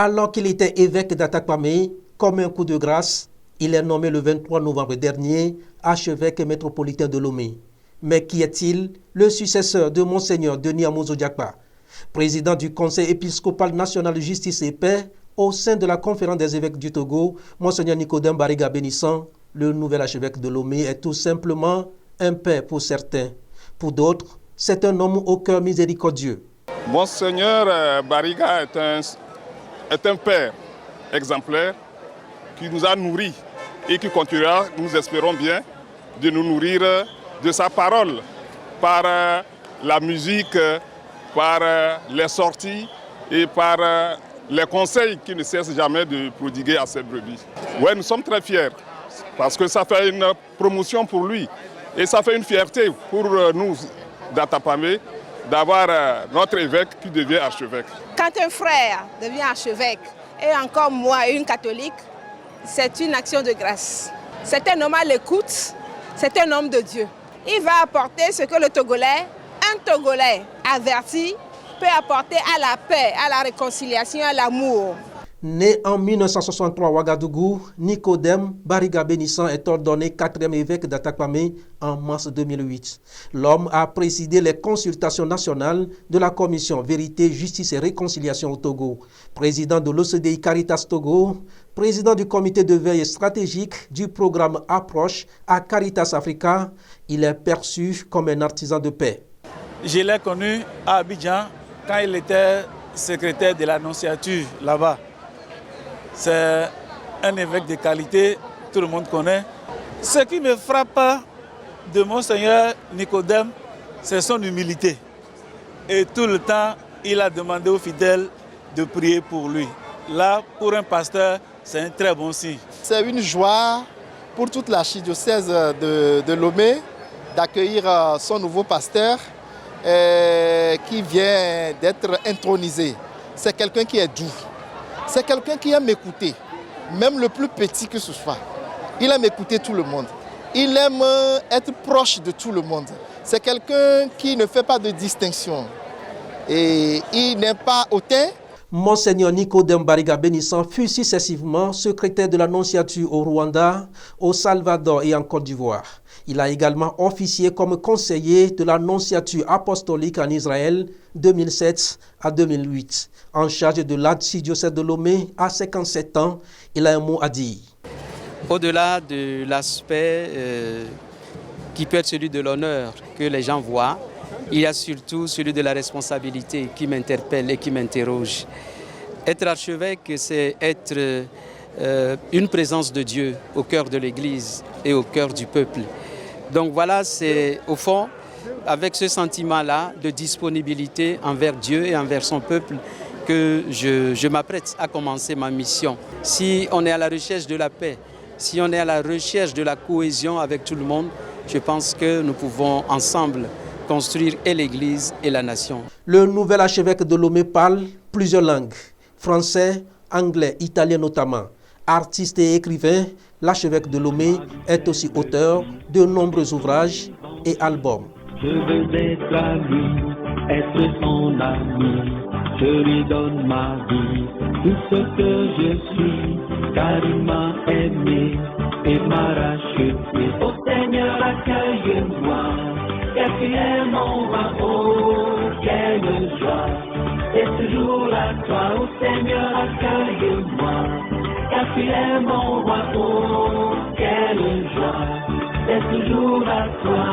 Alors qu'il était évêque d'Atakpamé, comme un coup de grâce, il est nommé le 23 novembre dernier archevêque métropolitain de Lomé. Mais qui est-il? Le successeur de Monseigneur Denis Amozo Diakpa, président du Conseil épiscopal national de justice et paix au sein de la conférence des évêques du Togo, Monseigneur Nicodème Bariga Bénissan, le nouvel archevêque de Lomé, est tout simplement un père pour certains. Pour d'autres, c'est un homme au cœur miséricordieux. Monseigneur Bariga est un père exemplaire qui nous a nourris et qui continuera, nous espérons bien, de nous nourrir de sa parole par la musique, par les sorties et par les conseils qu'il ne cesse jamais de prodiguer à ses brebis. Oui, nous sommes très fiers parce que ça fait une promotion pour lui et ça fait une fierté pour nous d'Atapamé d'avoir notre évêque qui devient archevêque. Quand un frère devient archevêque, et encore moi, une catholique, c'est une action de grâce. C'est un homme à l'écoute, c'est un homme de Dieu. Il va apporter ce que un Togolais averti, peut apporter à la paix, à la réconciliation, à l'amour. Né en 1963 à Ouagadougou, Nicodème Bariga Bénissan est ordonné 4e évêque d'Atakpamé en mars 2008. L'homme a présidé les consultations nationales de la commission Vérité, Justice et Réconciliation au Togo, président de l'OCDI Caritas Togo, président du comité de veille stratégique du programme Approche à Caritas Africa. Il est perçu comme un artisan de paix. Je l'ai connu à Abidjan quand il était secrétaire de l'annonciature là-bas. C'est un évêque de qualité, tout le monde connaît. Ce qui me frappe de Monseigneur Nicodème, c'est son humilité. Et tout le temps, il a demandé aux fidèles de prier pour lui. Là, pour un pasteur, c'est un très bon signe. C'est une joie pour toute l'archidiocèse de Lomé d'accueillir son nouveau pasteur qui vient d'être intronisé. C'est quelqu'un qui est doux. C'est quelqu'un qui aime écouter, même le plus petit que ce soit. Il aime écouter tout le monde. Il aime être proche de tout le monde. C'est quelqu'un qui ne fait pas de distinction. Et il n'est pas hautain. Monseigneur Nicodème Bariga Bénissan fut successivement secrétaire de l'annonciature au Rwanda, au Salvador et en Côte d'Ivoire. Il a également officié comme conseiller de l'annonciature apostolique en Israël 2007 à 2008. En charge de l'archidiocèse de Lomé à 57 ans, il a un mot à dire. Au-delà de l'aspect qui peut être celui de l'honneur que les gens voient, il y a surtout celui de la responsabilité qui m'interpelle et qui m'interroge. Être archevêque, c'est être une présence de Dieu au cœur de l'Église et au cœur du peuple. Donc voilà, c'est au fond, avec ce sentiment-là de disponibilité envers Dieu et envers son peuple que je m'apprête à commencer ma mission. Si on est à la recherche de la paix, si on est à la recherche de la cohésion avec tout le monde, je pense que nous pouvons ensemble construire et l'Église et la nation. Le nouvel archevêque de Lomé parle plusieurs langues, français, anglais, italien notamment. Artiste et écrivain, l'archevêque de Lomé est aussi auteur de nombreux ouvrages et albums. Je veux être à lui, être son ami, je lui donne ma vie, tout ce que je suis, car il m'a aimé et m'a racheté. Ô Seigneur, accueille-moi, car tu es mon roi, oh, quelle joie, c'est toujours à toi, ô Seigneur, accueille-moi, car tu es mon roi, oh, quelle joie, c'est toujours à toi.